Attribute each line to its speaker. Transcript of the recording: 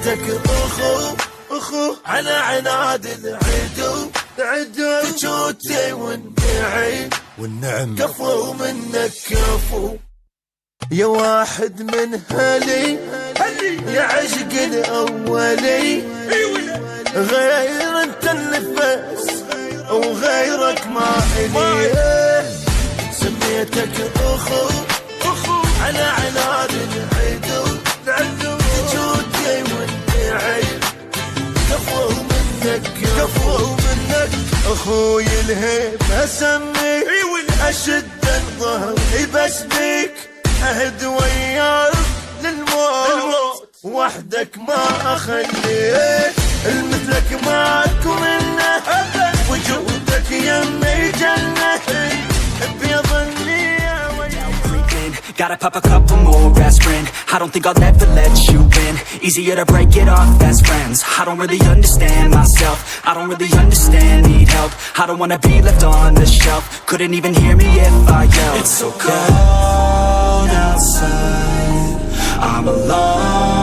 Speaker 1: سميتك اخو على عناد العدو تجوتي والنعم كفو منك كفو يا واحد من هلي يا عشق الاولي غير انت النفس وغيرك ما الي سميتك اخو على عناد العدو تجوتي والنعم كفو منك اخوي الهيب اسميك اشد الظهر بس بيك اهد وياك للموت وحدك ما اخليك المثلك ماكو منه وجودك يمي جنة بيض النية.
Speaker 2: Gotta pop a couple more aspirin. I don't think I'll ever let you in. Easier to break it off best friends. I don't really understand myself. I don't really understand, need help. I don't wanna be left on the shelf. Couldn't even hear me if I yelled. It's so cold outside, I'm alone